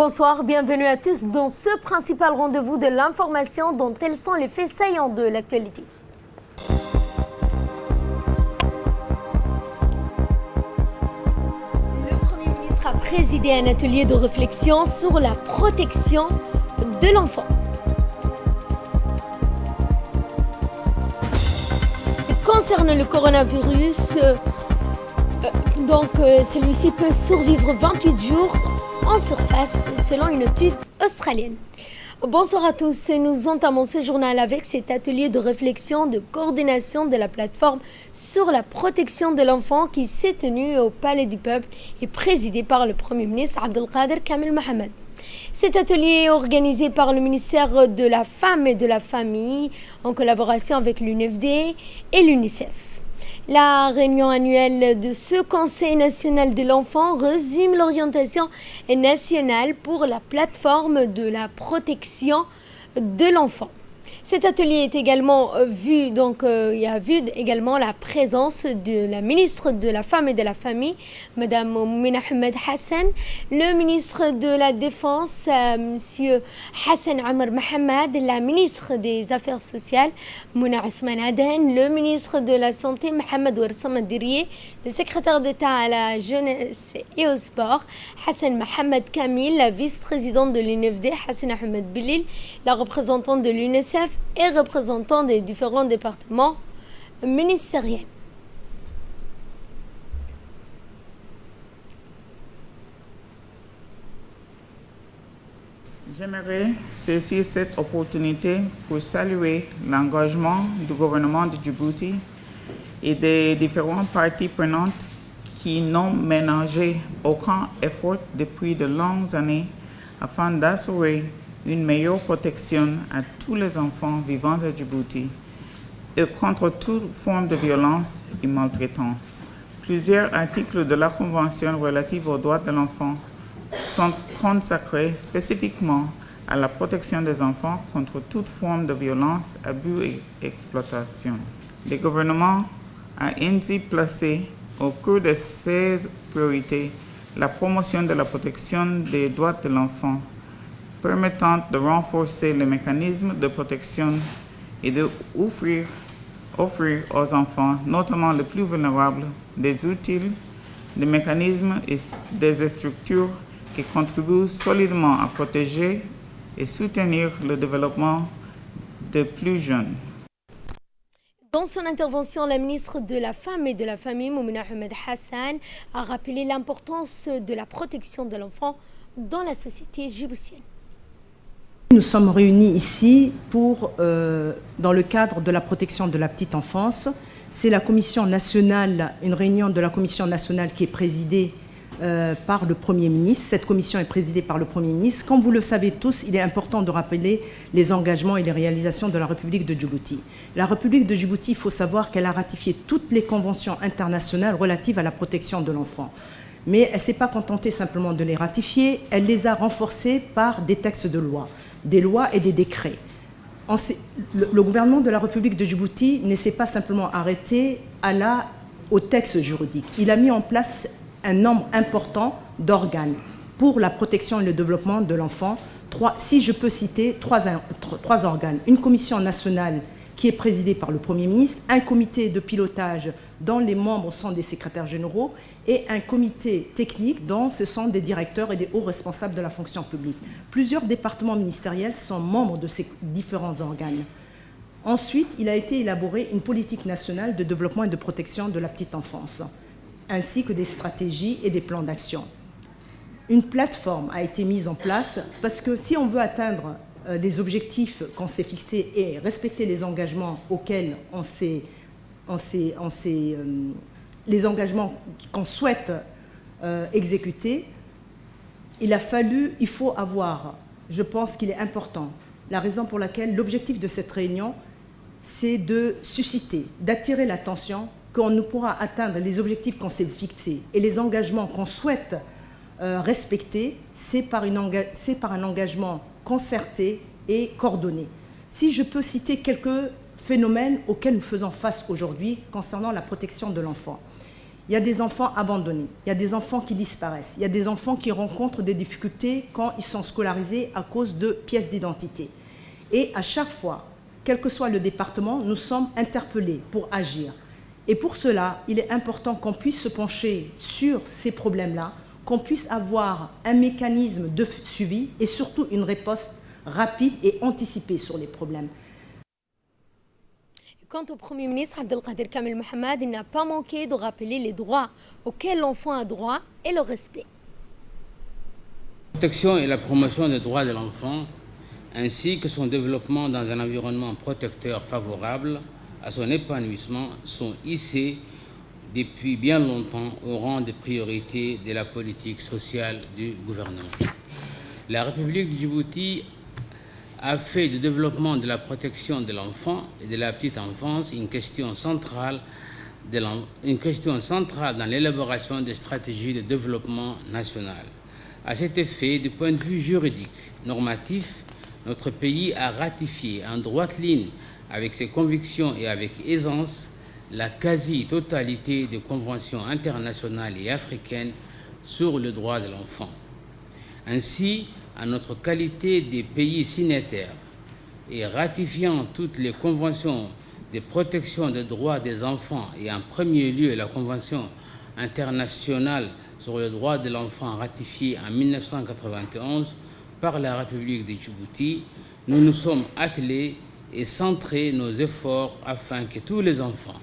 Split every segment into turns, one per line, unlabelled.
Bonsoir, bienvenue à tous dans ce principal rendez-vous de l'information dont tels sont les faits saillants de l'actualité. Le Premier ministre a présidé un atelier de réflexion sur la protection de l'enfant. Concernant le coronavirus, celui-ci peut survivre 28 jours en surface, selon une étude australienne. Bonsoir à tous, nous entamons ce journal avec cet atelier de réflexion de coordination de la plateforme sur la protection de l'enfant qui s'est tenu au Palais du Peuple et présidé par le Premier ministre Abdelkader Kamel Mohamed. Cet atelier est organisé par le ministère de la Femme et de la Famille en collaboration avec l'UNFD et l'UNICEF. La réunion annuelle de ce Conseil national de l'enfant résume l'orientation nationale pour la plateforme de la protection de l'enfant. Cet atelier est également il a vu également la présence de la ministre de la Femme et de la Famille, Madame Moumina Ahmed Hassan, le ministre de la Défense, Monsieur Hassan Omar Mohamed, la ministre des Affaires sociales, Mouna Ousmane Aden, le ministre de la Santé, Mohamed Ouarsama Dirié, le secrétaire d'État à la Jeunesse et au Sport, Hassan Mohamed Kamil, la vice-présidente de l'UNFD, Hassan Ahmed Bilil, la représentante de l'UNICEF et représentants des différents départements ministériels.
J'aimerais saisir cette opportunité pour saluer l'engagement du gouvernement de Djibouti et des différentes parties prenantes qui n'ont ménagé aucun effort depuis de longues années afin d'assurer une meilleure protection à tous les enfants vivant à Djibouti et contre toute forme de violence et maltraitance. Plusieurs articles de la Convention relative aux droits de l'enfant sont consacrés spécifiquement à la protection des enfants contre toute forme de violence, abus et exploitation. Le gouvernement a ainsi placé au cœur de ses priorités la promotion de la protection des droits de l'enfant, permettant de renforcer les mécanismes de protection et d'offrir aux enfants, notamment les plus vulnérables, des outils, des mécanismes et des structures qui contribuent solidement à protéger et soutenir le développement des plus jeunes.
Dans son intervention, la ministre de la Femme et de la Famille, Moumina Ahmed Hassan, a rappelé l'importance de la protection de l'enfant dans la société djiboutienne.
Nous sommes réunis ici dans le cadre de la protection de la petite enfance. C'est la commission nationale, une réunion de la commission nationale qui est présidée par le Premier ministre. Cette commission est présidée par le Premier ministre. Comme vous le savez tous, il est important de rappeler les engagements et les réalisations de la République de Djibouti. La République de Djibouti, il faut savoir qu'elle a ratifié toutes les conventions internationales relatives à la protection de l'enfant. Mais elle ne s'est pas contentée simplement de les ratifier, elle les a renforcées par des textes de loi, des lois et des décrets. Le gouvernement de la République de Djibouti ne s'est pas simplement arrêté au texte juridique. Il a mis en place un nombre important d'organes pour la protection et le développement de l'enfant. Si je peux citer trois organes. Une commission nationale qui est présidée par le Premier ministre, un comité de pilotage dont les membres sont des secrétaires généraux et un comité technique dont ce sont des directeurs et des hauts responsables de la fonction publique. Plusieurs départements ministériels sont membres de ces différents organes. Ensuite, il a été élaboré une politique nationale de développement et de protection de la petite enfance, ainsi que des stratégies et des plans d'action. Une plateforme a été mise en place parce que si on veut atteindre les objectifs qu'on s'est fixés et respecter les engagements auxquels les engagements qu'on souhaite exécuter, il faut avoir, je pense qu'il est important, la raison pour laquelle l'objectif de cette réunion, c'est de susciter, d'attirer l'attention qu'on ne pourra atteindre les objectifs qu'on s'est fixés et les engagements qu'on souhaite respecter, c'est par un engagement concerté et coordonné. Si je peux citer quelques phénomènes auxquels nous faisons face aujourd'hui concernant la protection de l'enfant. il y a des enfants abandonnés, il y a des enfants qui disparaissent, il y a des enfants qui rencontrent des difficultés quand ils sont scolarisés à cause de pièces d'identité. Et à chaque fois, quel que soit le département, nous sommes interpellés pour agir. Et pour cela, il est important qu'on puisse se pencher sur ces problèmes-là, qu'on puisse avoir un mécanisme de suivi et surtout une réponse rapide et anticipée sur les problèmes.
Quant au Premier ministre Abdelkader Kamel Mohamed, il n'a pas manqué de rappeler les droits auxquels l'enfant a droit et le respect.
La protection et la promotion des droits de l'enfant, ainsi que son développement dans un environnement protecteur favorable à son épanouissement, sont hissés depuis bien longtemps au rang des priorités de la politique sociale du gouvernement. La République du Djibouti a fait du développement de la protection de l'enfant et de la petite enfance une question centrale dans l'élaboration des stratégies de développement national. À cet effet, du point de vue juridique, normatif, notre pays a ratifié en droite ligne avec ses convictions et avec aisance la quasi-totalité des conventions internationales et africaines sur le droit de l'enfant. Ainsi, en notre qualité de pays signataires et ratifiant toutes les conventions de protection des droits des enfants et en premier lieu la Convention internationale sur le droit de l'enfant ratifiée en 1991 par la République de Djibouti, nous nous sommes attelés et centré nos efforts afin que tous les enfants,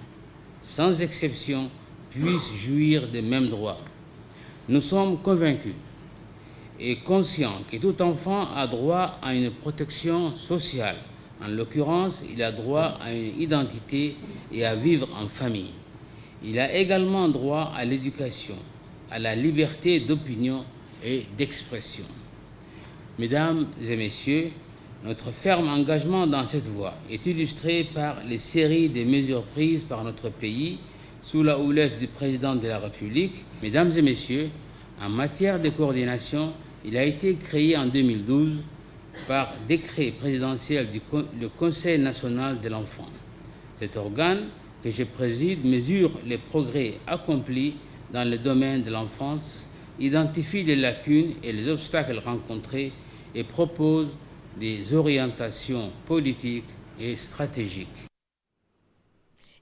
sans exception, puissent jouir des mêmes droits. Nous sommes convaincus et conscients que tout enfant a droit à une protection sociale. En l'occurrence, il a droit à une identité et à vivre en famille. Il a également droit à l'éducation, à la liberté d'opinion et d'expression. Mesdames et messieurs, notre ferme engagement dans cette voie est illustré par les séries de mesures prises par notre pays sous la houlette du président de la République. Mesdames et messieurs, en matière de coordination, il a été créé en 2012 par décret présidentiel du Conseil national de l'enfant. Cet organe que je préside mesure les progrès accomplis dans le domaine de l'enfance, identifie les lacunes et les obstacles rencontrés et propose des orientations politiques et stratégiques.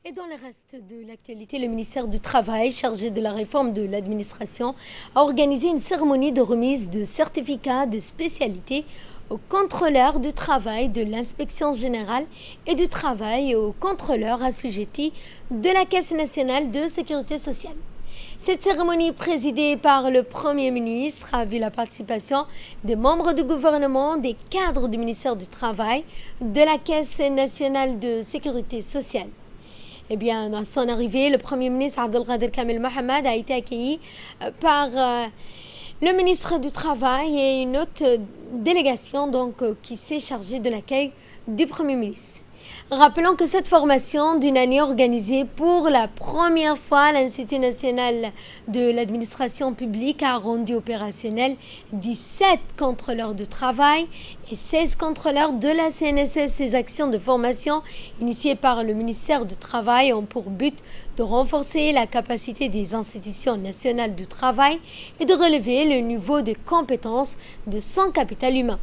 Et dans le reste de l'actualité, le ministère du Travail, chargé de la réforme de l'administration, a organisé une cérémonie de remise de certificats de spécialité aux contrôleurs du travail de l'inspection générale et du travail et aux contrôleurs assujettis de la Caisse nationale de sécurité sociale. Cette cérémonie présidée par le Premier ministre a vu la participation des membres du gouvernement, des cadres du ministère du Travail, de la Caisse nationale de sécurité sociale. Eh bien, à son arrivée, le Premier ministre Abdelkader Kamel Mohamed a été accueilli par le ministre du Travail et une autre délégation qui s'est chargée de l'accueil du Premier ministre. Rappelons que cette formation d'une année organisée pour la première fois à l'Institut national de l'administration publique a rendu opérationnel 17 contrôleurs de travail et 16 contrôleurs de la CNSS. Ces actions de formation initiées par le ministère du Travail ont pour but de renforcer la capacité des institutions nationales du travail et de relever le niveau de compétences de son capital humain.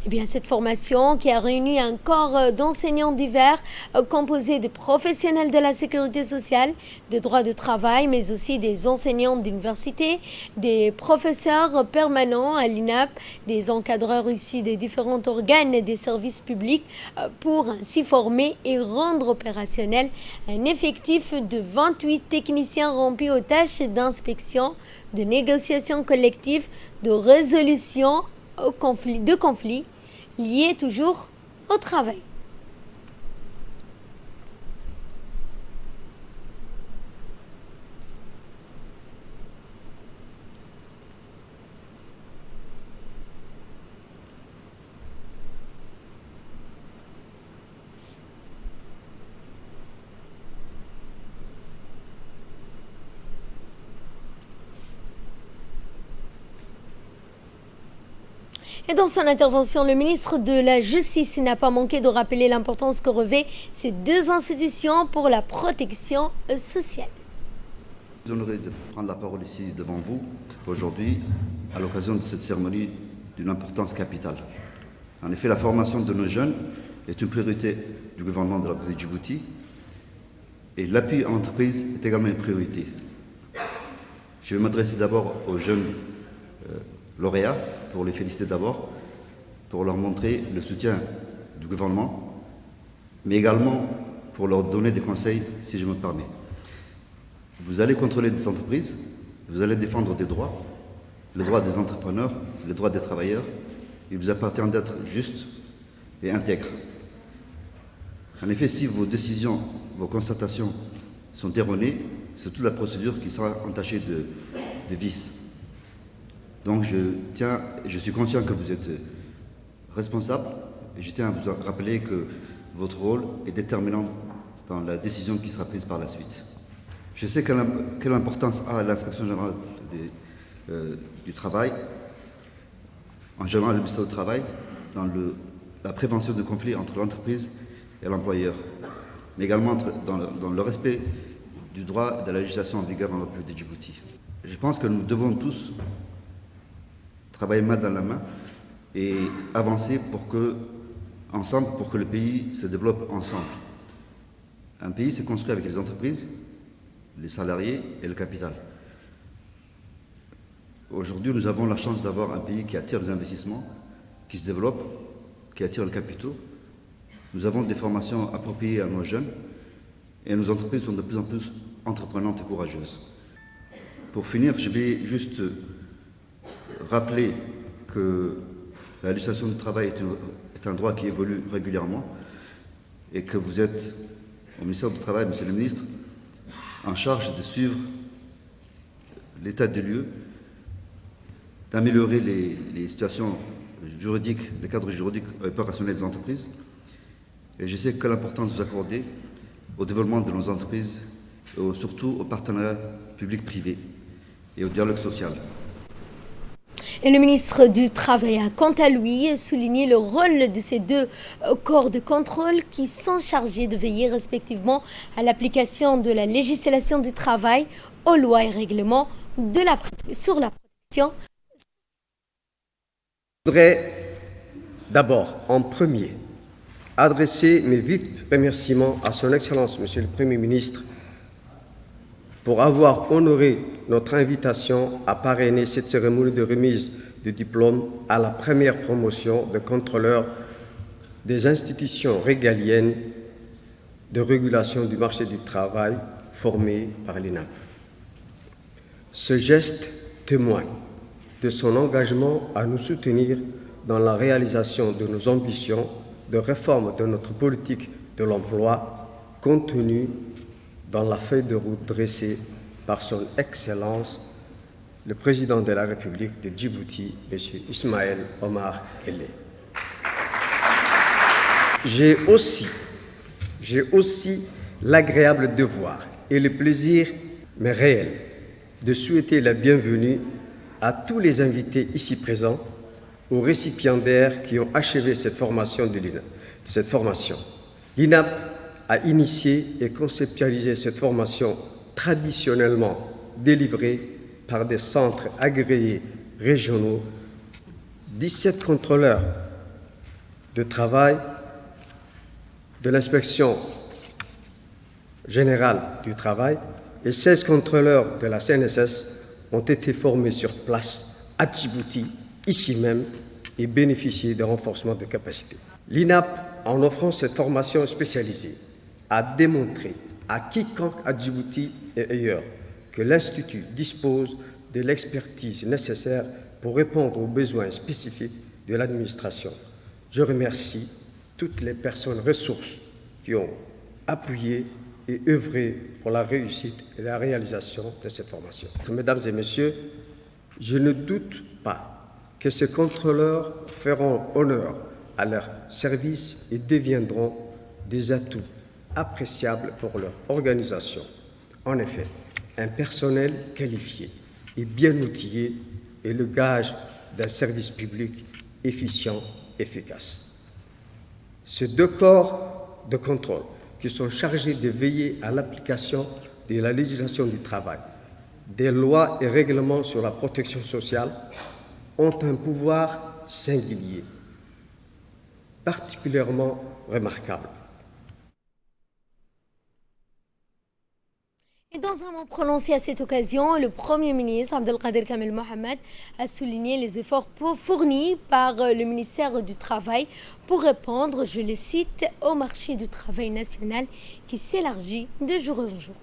Eh bien, cette formation qui a réuni un corps d'enseignants divers composé de professionnels de la sécurité sociale, des droits de travail, mais aussi des enseignants d'université, des professeurs permanents à l'INAP, des encadreurs issus des différents organes et des services publics pour ainsi former et rendre opérationnel un effectif de 28 techniciens remplis aux tâches d'inspection, de négociation collective, de résolution de conflits liés toujours au travail. Et dans son intervention, le ministre de la Justice n'a pas manqué de rappeler l'importance que revêt ces deux institutions pour la protection sociale.
Je suis honoré de prendre la parole ici devant vous aujourd'hui à l'occasion de cette cérémonie d'une importance capitale. En effet, la formation de nos jeunes est une priorité du gouvernement de la République de Djibouti et l'appui à l'entreprise est également une priorité. Je vais m'adresser d'abord aux jeunes lauréats pour les féliciter d'abord, pour leur montrer le soutien du gouvernement, mais également pour leur donner des conseils, si je me permets. Vous allez contrôler des entreprises, vous allez défendre des droits, le droit des entrepreneurs, le droit des travailleurs. Il vous appartient d'être juste et intègre. En effet, si vos décisions, vos constatations sont erronées, c'est toute la procédure qui sera entachée de vices. Donc je suis conscient que vous êtes responsable et je tiens à vous rappeler que votre rôle est déterminant dans la décision qui sera prise par la suite. Je sais quelle importance a l'inspection générale du travail, en général le ministère du Travail, dans la prévention de conflits entre l'entreprise et l'employeur, mais également dans le respect du droit et de la législation en vigueur en République de Djibouti. Je pense que nous devons tous travailler main dans la main et avancer ensemble pour que le pays se développe ensemble. Un pays se construit avec les entreprises, les salariés et le capital. Aujourd'hui, nous avons la chance d'avoir un pays qui attire les investissements, qui se développe, qui attire le capitaux. Nous avons des formations appropriées à nos jeunes et nos entreprises sont de plus en plus entreprenantes et courageuses. Pour finir, je vais juste rappeler que la législation du travail est un droit qui évolue régulièrement et que vous êtes au ministère du Travail, Monsieur le Ministre, en charge de suivre l'état des lieux, d'améliorer les situations juridiques, les cadres juridiques opérationnels des entreprises. Et je sais quelle importance vous accordez au développement de nos entreprises et surtout au partenariat public-privé et au dialogue social.
Et le ministre du Travail a quant à lui souligné le rôle de ces deux corps de contrôle qui sont chargés de veiller respectivement à l'application de la législation du travail, aux lois et règlements sur la protection.
Je voudrais d'abord, en premier, adresser mes vifs remerciements à son Excellence, Monsieur le Premier ministre, pour avoir honoré notre invitation à parrainer cette cérémonie de remise de diplôme à la première promotion de contrôleur des institutions régaliennes de régulation du marché du travail formées par l'INAP. Ce geste témoigne de son engagement à nous soutenir dans la réalisation de nos ambitions de réforme de notre politique de l'emploi contenue dans la feuille de route dressée par son Excellence, le Président de la République de Djibouti, M. Ismaël Omar Guelleh. J'ai aussi l'agréable devoir et le plaisir, mais réel, de souhaiter la bienvenue à tous les invités ici présents, aux récipiendaires qui ont achevé cette formation de l'INAP. L'INAP a initié et conceptualisé cette formation traditionnellement délivrée par des centres agréés régionaux, 17 contrôleurs de travail de l'inspection générale du travail et 16 contrôleurs de la CNSS ont été formés sur place à Djibouti, ici même, et bénéficié de renforcement de capacités. L'INAP, en offrant cette formation spécialisée, a démontré à quiconque à Djibouti et ailleurs que l'Institut dispose de l'expertise nécessaire pour répondre aux besoins spécifiques de l'administration. Je remercie toutes les personnes ressources qui ont appuyé et œuvré pour la réussite et la réalisation de cette formation. Mesdames et messieurs, je ne doute pas que ces contrôleurs feront honneur à leur service et deviendront des atouts appréciables pour leur organisation. En effet, un personnel qualifié et bien outillé est le gage d'un service public efficient, efficace. Ces deux corps de contrôle qui sont chargés de veiller à l'application de la législation du travail des lois et règlements sur la protection sociale ont un pouvoir singulier, particulièrement remarquable.
Et dans un mot prononcé à cette occasion, le Premier ministre Abdelkader Kamel Mohamed a souligné les efforts fournis par le ministère du Travail pour répondre, je le cite, au marché du travail national qui s'élargit de jour en jour.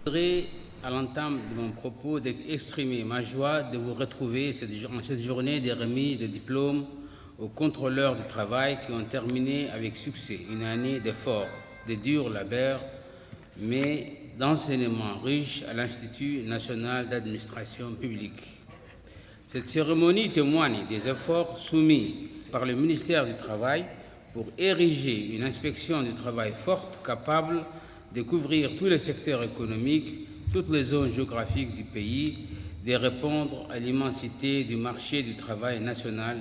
Je voudrais, à l'entame de mon propos, exprimer ma joie de vous retrouver en cette journée des remises de diplômes aux contrôleurs du travail qui ont terminé avec succès une année d'efforts, de dur labeur, mais d'enseignement riche à l'Institut national d'administration publique. Cette cérémonie témoigne des efforts soumis par le ministère du Travail pour ériger une inspection du travail forte, capable de couvrir tous les secteurs économiques, toutes les zones géographiques du pays, de répondre à l'immensité du marché du travail national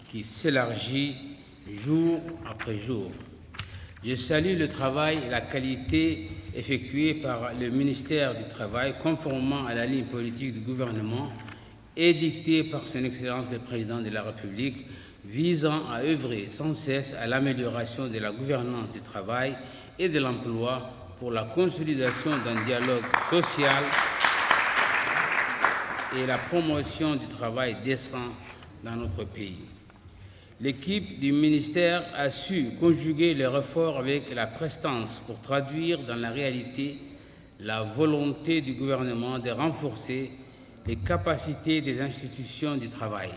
qui s'élargit jour après jour. Je salue le travail et la qualité effectués par le ministère du Travail, conformément à la ligne politique du gouvernement édictée par son Excellence le Président de la République, visant à œuvrer sans cesse à l'amélioration de la gouvernance du travail et de l'emploi pour la consolidation d'un dialogue social et la promotion du travail décent dans notre pays. L'équipe du ministère a su conjuguer les efforts avec la prestance pour traduire dans la réalité la volonté du gouvernement de renforcer les capacités des institutions du travail.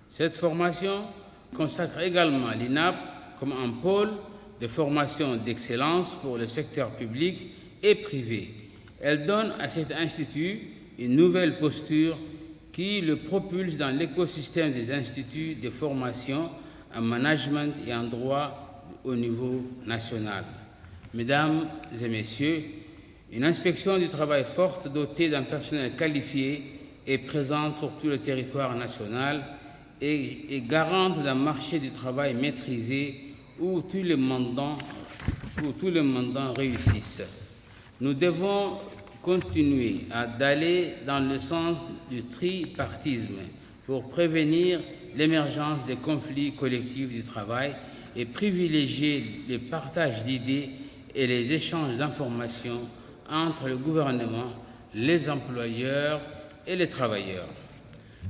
Cette formation consacre également l'INAP comme un pôle de formation d'excellence pour le secteur public et privé. Elle donne à cet institut une nouvelle posture qui le propulse dans l'écosystème des instituts de formation en management et en droit au niveau national. Mesdames et messieurs, une inspection du travail forte dotée d'un personnel qualifié est présente sur tout le territoire national et garante d'un marché du travail maîtrisé où tous les mandants réussissent. Nous devons continuer d'aller dans le sens du tripartisme pour prévenir l'émergence des conflits collectifs du travail et privilégier le partage d'idées et les échanges d'informations entre le gouvernement, les employeurs et les travailleurs.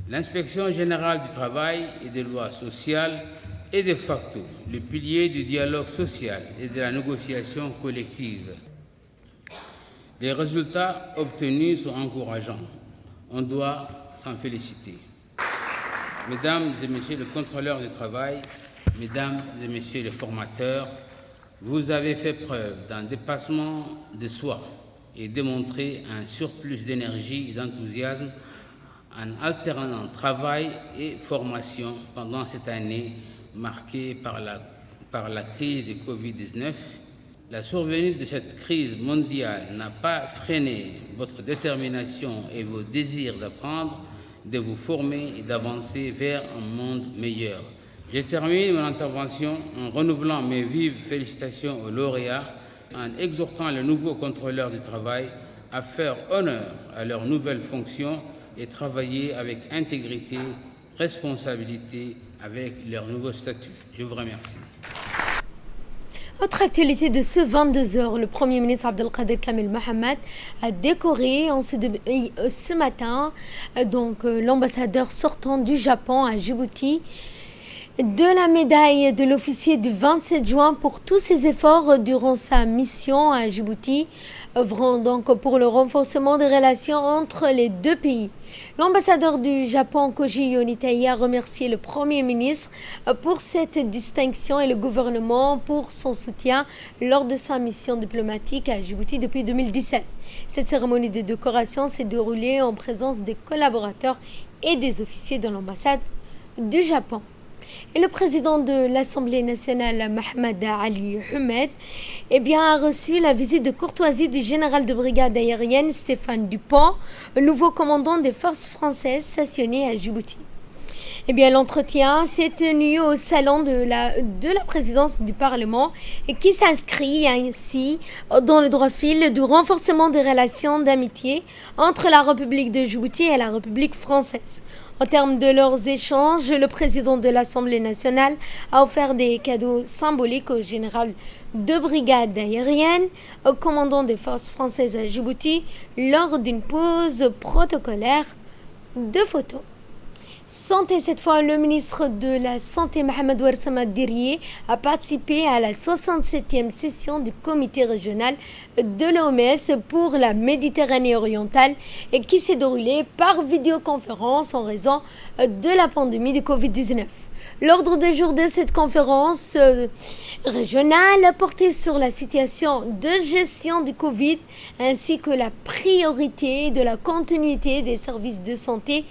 L'Inspection générale du travail et des lois sociales est de facto le pilier du dialogue social et de la négociation collective. Les résultats obtenus sont encourageants. On doit s'en féliciter. Mesdames et messieurs les contrôleurs du travail, mesdames et messieurs les formateurs, vous avez fait preuve d'un dépassement de soi et démontré un surplus d'énergie et d'enthousiasme en alternant travail et formation pendant cette année marquée par la crise de Covid-19. La survenue de cette crise mondiale n'a pas freiné votre détermination et vos désirs d'apprendre, de vous former et d'avancer vers un monde meilleur. Je termine mon intervention en renouvelant mes vives félicitations aux lauréats, en exhortant les nouveaux contrôleurs du travail à faire honneur à leurs nouvelles fonctions et travailler avec intégrité, responsabilité avec leur nouveau statut. Je vous remercie.
Autre actualité de ce 22h, le Premier ministre Abdelkader Kamel Mohamed a décoré ce matin l'ambassadeur sortant du Japon à Djibouti de la médaille de l'officier du 27 juin pour tous ses efforts durant sa mission à Djibouti, œuvrant donc pour le renforcement des relations entre les deux pays. L'ambassadeur du Japon, Koji Yonitai, a remercié le Premier ministre pour cette distinction et le gouvernement pour son soutien lors de sa mission diplomatique à Djibouti depuis 2017. Cette cérémonie de décoration s'est déroulée en présence des collaborateurs et des officiers de l'ambassade du Japon. Et le président de l'Assemblée nationale, Mohamed Ali Ahmed, a reçu la visite de courtoisie du général de brigade aérienne Stéphane Dupont, nouveau commandant des forces françaises stationnées à Djibouti. Eh bien, l'entretien s'est tenu au salon de la présidence du Parlement et qui s'inscrit ainsi dans le droit fil du renforcement des relations d'amitié entre la République de Djibouti et la République française. En termes de leurs échanges, le président de l'Assemblée nationale a offert des cadeaux symboliques au général de brigade aérienne, au commandant des forces françaises à Djibouti, lors d'une pause protocolaire de photos. Santé, cette fois, le ministre de la Santé, Mohamed Ouarsama Diriyé, a participé à la 67e session du comité régional de l'OMS pour la Méditerranée orientale et qui s'est déroulée par vidéoconférence en raison de la pandémie de Covid-19. L'ordre du jour de cette conférence régionale portait sur la situation de gestion du Covid ainsi que la priorité de la continuité des services de santé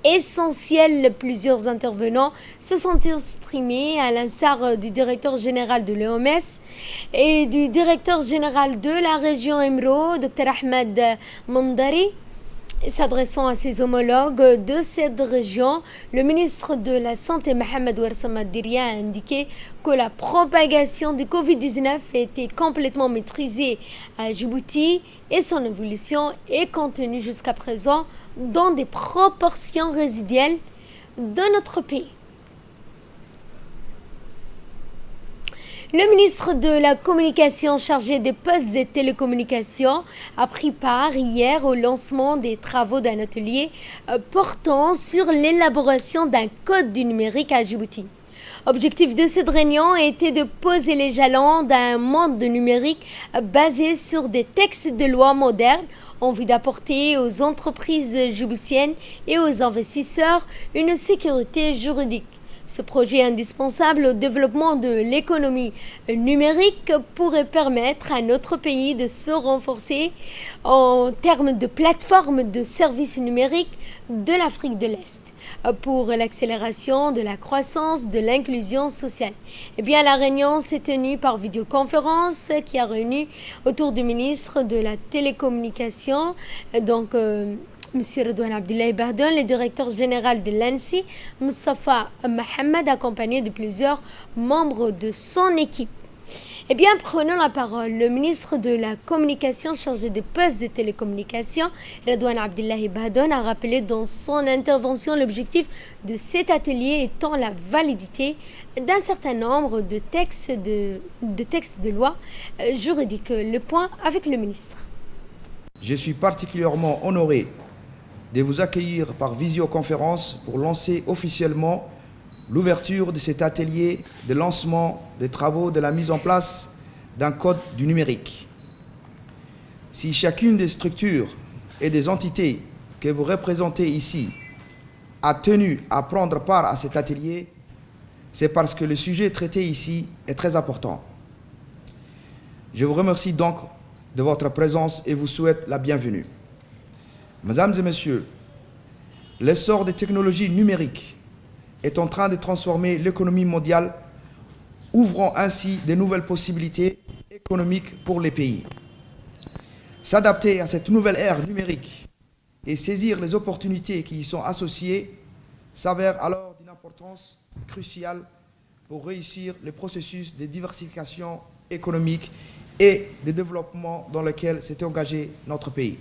essentiel. Plusieurs intervenants se sont exprimés à l'instar du directeur général de l'OMS et du directeur général de la région Emro, Dr Ahmed Mandari. S'adressant à ses homologues de cette région, le ministre de la Santé, Mohamed Ouarsama Diriyé, a indiqué que la propagation du Covid-19 était complètement maîtrisée à Djibouti et son évolution est contenue jusqu'à présent dans des proportions résiduelles de notre pays. Le ministre de la Communication chargé des postes des télécommunications a pris part hier au lancement des travaux d'un atelier portant sur l'élaboration d'un code du numérique à Djibouti. Objectif de cette réunion était de poser les jalons d'un monde numérique basé sur des textes de loi modernes en vue d'apporter aux entreprises djiboutiennes et aux investisseurs une sécurité juridique. Ce projet indispensable au développement de l'économie numérique pourrait permettre à notre pays de se renforcer en termes de plateforme de services numériques de l'Afrique de l'Est pour l'accélération de la croissance de l'inclusion sociale. Eh bien, la réunion s'est tenue par vidéoconférence qui a réuni autour du ministre de la Télécommunication, Monsieur Redouane Abdillahi Bahdon, le directeur général de l'ANSI, Moustapha Mohamed, accompagné de plusieurs membres de son équipe. Eh bien, prenons la parole. Le ministre de la Communication chargé des postes de télécommunications, Redouane Abdillahi Bahdon, a rappelé dans son intervention l'objectif de cet atelier étant la validité d'un certain nombre de textes de loi juridiques. Le point avec le ministre.
Je suis particulièrement honoré de vous accueillir par visioconférence pour lancer officiellement l'ouverture de cet atelier de lancement des travaux de la mise en place d'un code du numérique. Si chacune des structures et des entités que vous représentez ici a tenu à prendre part à cet atelier, c'est parce que le sujet traité ici est très important. Je vous remercie donc de votre présence et vous souhaite la bienvenue. Mesdames et messieurs, l'essor des technologies numériques est en train de transformer l'économie mondiale, ouvrant ainsi de nouvelles possibilités économiques pour les pays. S'adapter à cette nouvelle ère numérique et saisir les opportunités qui y sont associées s'avère alors d'une importance cruciale pour réussir le processus de diversification économique et de développement dans lequel s'est engagé notre pays.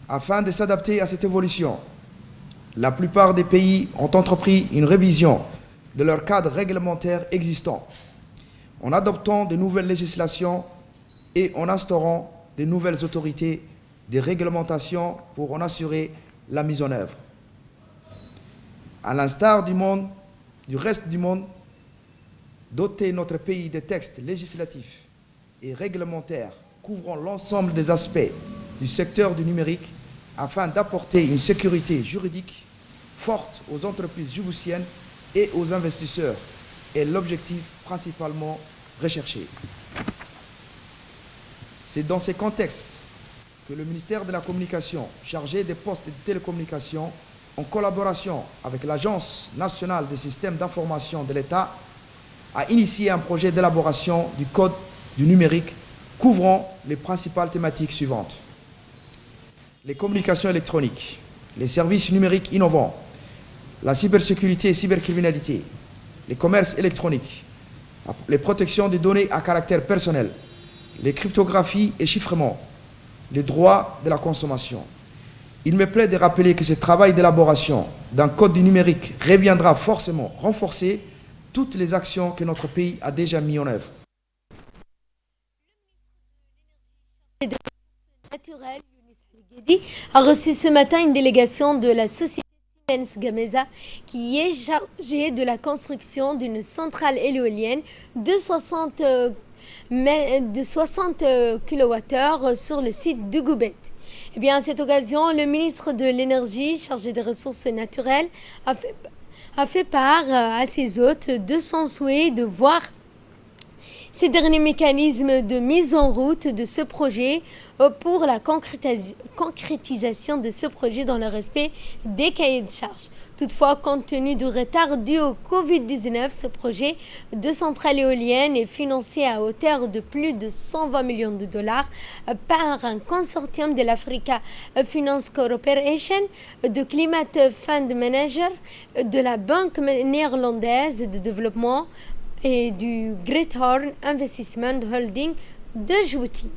Afin de s'adapter à cette évolution, la plupart des pays ont entrepris une révision de leur cadre réglementaire existant, en adoptant de nouvelles législations et en instaurant de nouvelles autorités de réglementation pour en assurer la mise en œuvre. À l'instar du reste du monde, doter notre pays de textes législatifs et réglementaires couvrant l'ensemble des aspects du secteur du numérique afin d'apporter une sécurité juridique forte aux entreprises djiboutiennes et aux investisseurs est l'objectif principalement recherché. C'est dans ces contextes que le ministère de la Communication, chargé des postes de télécommunications, en collaboration avec l'Agence nationale des systèmes d'information de l'État, a initié un projet d'élaboration du code du numérique couvrant les principales thématiques suivantes. Les communications électroniques, les services numériques innovants, la cybersécurité et cybercriminalité, les commerces électroniques, les protections des données à caractère personnel, les cryptographies et chiffrements, les droits de la consommation. Il me plaît de rappeler que ce travail d'élaboration d'un code du numérique reviendra forcément renforcer toutes les actions que notre pays a déjà mises en œuvre.
Naturel, Younis Al-Guedi, a reçu ce matin une délégation de la société Siemens Gamesa qui est chargée de la construction d'une centrale éolienne de 60 kWh sur le site de Goubet. Eh bien, à cette occasion, le ministre de l'Énergie, chargé des ressources naturelles, a fait part à ses hôtes de son souhait de voir ces derniers mécanismes de mise en route de ce projet pour la concrétisation de ce projet dans le respect des cahiers de charges. Toutefois, compte tenu du retard dû au Covid-19, ce projet de centrale éolienne est financé à hauteur de plus de 120 millions de dollars par un consortium de l'Africa Finance Corporation, de Climate Fund Manager, de la Banque néerlandaise de développement et du Great Horn Investment Holding de Djibouti.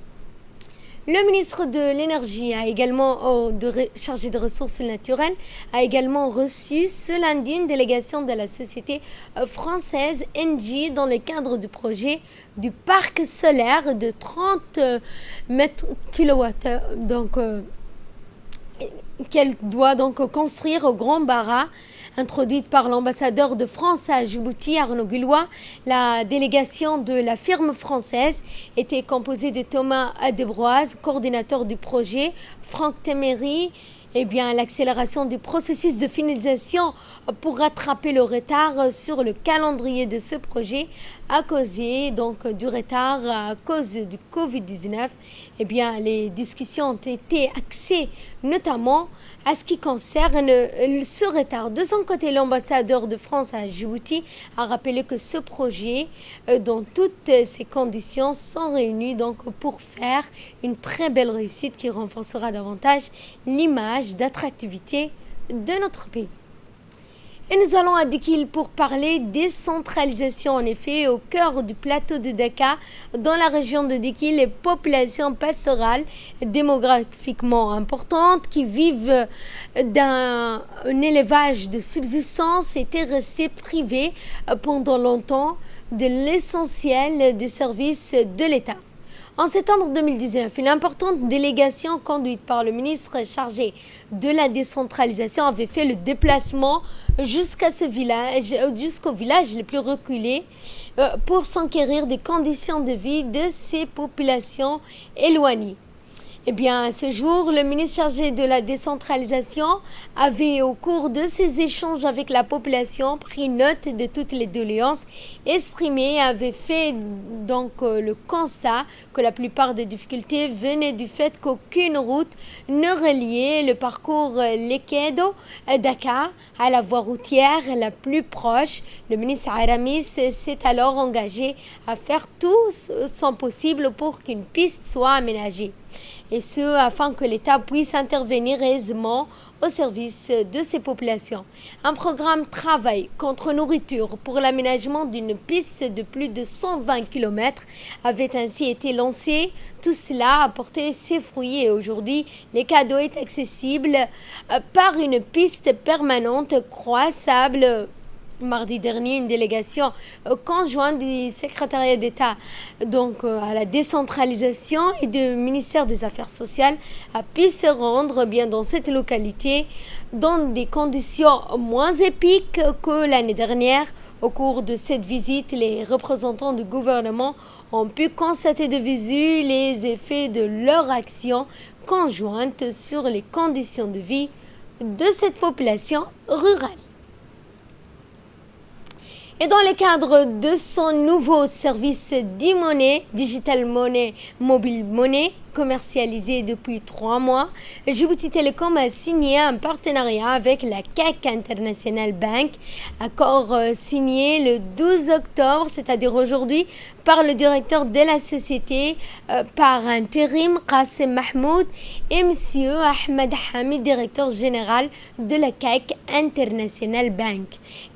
Le ministre de l'Énergie a également, chargé des ressources naturelles, a également reçu ce lundi une délégation de la société française Engie dans le cadre du projet du parc solaire de 30 kW, qu'elle doit donc construire au Grand Bara. Introduite par l'ambassadeur de France à Djibouti, Arnaud Gullois, la délégation de la firme française était composée de Thomas Debroise, coordinateur du projet, Franck Temery. L'accélération du processus de finalisation pour rattraper le retard sur le calendrier de ce projet a causé du retard à cause du Covid-19. Les discussions ont été axées notamment à ce qui concerne ce retard. De son côté, l'ambassadeur de France à Djibouti a rappelé que ce projet, dont toutes ces conditions sont réunies pour faire une très belle réussite qui renforcera davantage l'image d'attractivité de notre pays. Et nous allons à Dikil pour parler décentralisation. En effet, au cœur du plateau de Dakar, dans la région de Dikil, les populations pastorales démographiquement importantes qui vivent d'un élevage de subsistance étaient restées privées pendant longtemps de l'essentiel des services de l'État. En septembre 2019, une importante délégation conduite par le ministre chargé de la décentralisation avait fait le déplacement jusqu'au village les plus reculés pour s'enquérir des conditions de vie de ces populations éloignées. À ce jour, le ministre chargé de la décentralisation avait, au cours de ses échanges avec la population, pris note de toutes les doléances exprimées et avait fait le constat que la plupart des difficultés venaient du fait qu'aucune route ne reliait le parcours Lekedo Dakar à la voie routière la plus proche. Le ministre Aramis s'est alors engagé à faire tout son possible pour qu'une piste soit aménagée. Et ce, afin que l'État puisse intervenir aisément au service de ces populations. Un programme travail contre nourriture pour l'aménagement d'une piste de plus de 120 km avait ainsi été lancé. Tout cela a porté ses fruits et aujourd'hui, les cadeaux est accessible par une piste permanente croissable. Mardi dernier, une délégation conjointe du secrétariat d'État à la décentralisation et du ministère des Affaires sociales a pu se rendre dans cette localité dans des conditions moins épiques que l'année dernière. Au cours de cette visite, les représentants du gouvernement ont pu constater de visu les effets de leur action conjointe sur les conditions de vie de cette population rurale. Et dans le cadre de son nouveau service d'e-money, Digital Money, Mobile Money, commercialisé depuis 3 mois, Djibouti Telecom a signé un partenariat avec la CAC International Bank, accord signé le 12 octobre, c'est-à-dire aujourd'hui, par le directeur de la société par intérim, Qasim Mahmoud, et M. Ahmed Hamid, directeur général de la CAC International Bank.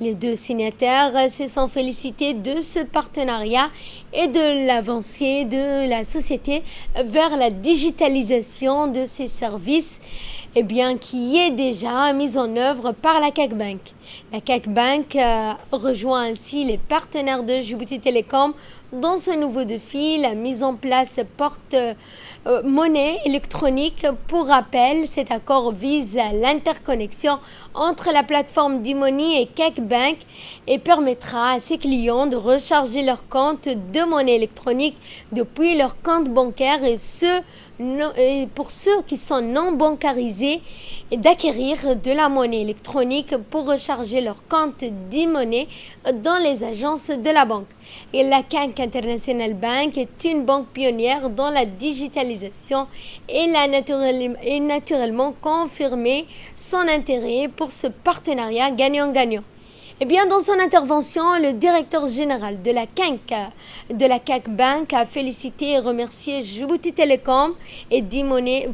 Les deux signataires se sont félicités de ce partenariat et de l'avancée de la société vers la digitalisation de ses services, qui est déjà mise en œuvre par la CAC Bank. La CAC Bank rejoint ainsi les partenaires de Djibouti Telecom dans ce nouveau défi, la mise en place porte-monnaie électronique. Pour rappel, cet accord vise l'interconnexion entre la plateforme d'e-money et CAC Bank et permettra à ses clients de recharger leur compte de monnaie électronique depuis leur compte bancaire et pour ceux qui sont non bancarisés d'acquérir de la monnaie électronique pour recharger leur compte d'e-money dans les agences de la banque. Et la CAC International Bank est une banque pionnière dans la digitalisation et a naturellement confirmé son intérêt pour ce partenariat gagnant-gagnant. Dans son intervention, le directeur général de la CAC Bank a félicité et remercié Djibouti Telecom et d'e-money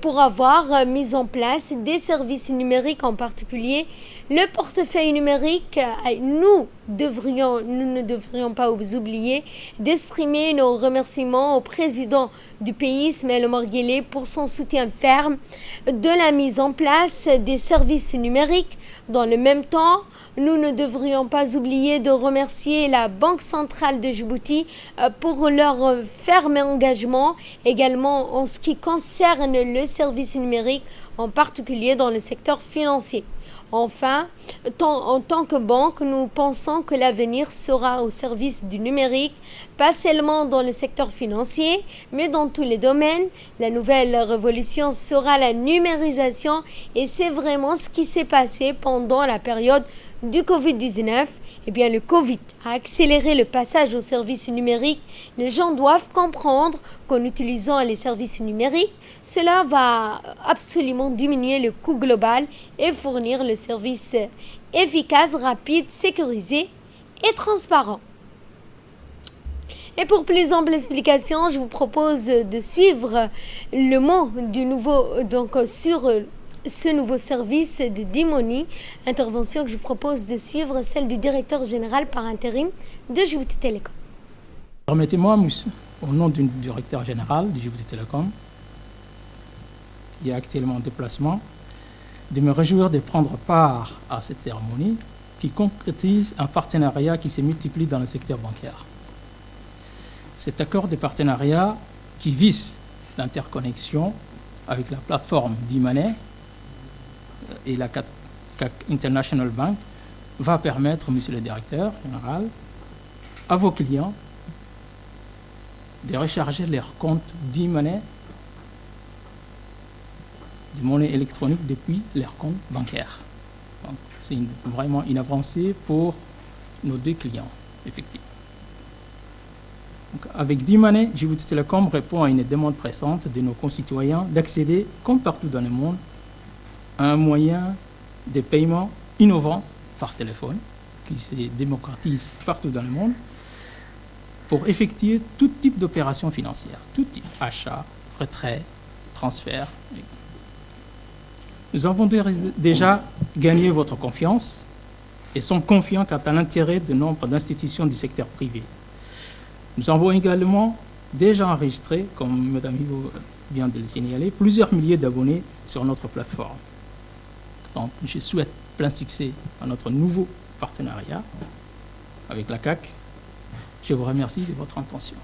pour avoir mis en place des services numériques, en particulier le portefeuille numérique. Nous ne devrions pas oublier d'exprimer nos remerciements au président du pays, Ismaël Omar Guelleh, pour son soutien ferme de la mise en place des services numériques. Dans le même temps, nous ne devrions pas oublier de remercier la Banque centrale de Djibouti pour leur ferme engagement, également en ce qui concerne le service numérique, en particulier dans le secteur financier. Enfin, en tant que banque, nous pensons que l'avenir sera au service du numérique, pas seulement dans le secteur financier, mais dans tous les domaines. La nouvelle révolution sera la numérisation et c'est vraiment ce qui s'est passé pendant la période du Covid-19. Le Covid a accéléré le passage aux services numériques. Les gens doivent comprendre qu'en utilisant les services numériques, cela va absolument diminuer le coût global et fournir le service efficace, rapide, sécurisé et transparent. Et pour plus ample explication, je vous propose de suivre le mot du nouveau, sur ce nouveau service de d'e-money, intervention que je vous propose de suivre, celle du directeur général par intérim de Djibouti Telecom.
Permettez-moi, au nom du directeur général de Djibouti Telecom, qui est actuellement en déplacement, de me réjouir de prendre part à cette cérémonie qui concrétise un partenariat qui se multiplie dans le secteur bancaire. Cet accord de partenariat qui vise l'interconnexion avec la plateforme d'e-money et la CAC International Bank va permettre, monsieur le directeur général, à vos clients de recharger leur compte d'e-money, de monnaie électronique depuis leur compte bancaire. Donc, c'est vraiment une avancée pour nos deux clients, effectivement. Donc, avec d'e-money, Djibouti Telecom répond à une demande pressante de nos concitoyens d'accéder, comme partout dans le monde, à un moyen de paiement innovant par téléphone, qui se démocratise partout dans le monde, pour effectuer tout type d'opérations financières, tout type, achat, retrait, transfert. Nous avons déjà gagné votre confiance et sommes confiants quant à l'intérêt de nombre d'institutions du secteur privé. Nous avons également déjà enregistré, comme Mme Ivo vient de le signaler, plusieurs milliers d'abonnés sur notre plateforme. Donc, je souhaite plein succès à notre nouveau partenariat avec la CAC. Je vous remercie de votre attention.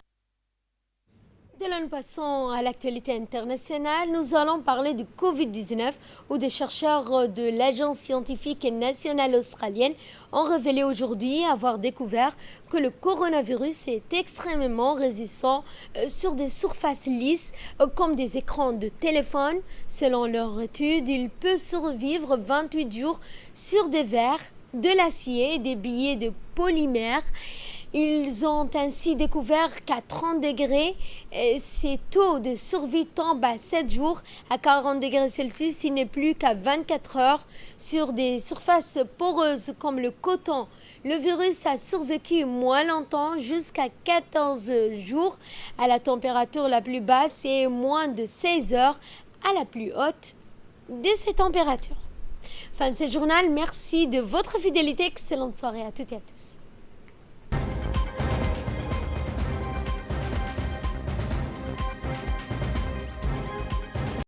Dès là, nous passons à l'actualité internationale. Nous allons parler du Covid-19 où des chercheurs de l'Agence scientifique nationale australienne ont révélé aujourd'hui avoir découvert que le coronavirus est extrêmement résistant sur des surfaces lisses comme des écrans de téléphone. Selon leur étude, il peut survivre 28 jours sur des verres, de l'acier et des billets de polymère. Ils ont ainsi découvert qu'à 30 degrés, ces taux de survie tombent à 7 jours. À 40 degrés Celsius, il n'est plus qu'à 24 heures. Sur des surfaces poreuses comme le coton, le virus a survécu moins longtemps, jusqu'à 14 jours à la température la plus basse et moins de 16 heures à la plus haute de ces températures. Fin de ce journal, merci de votre fidélité. Excellente soirée à toutes et à tous.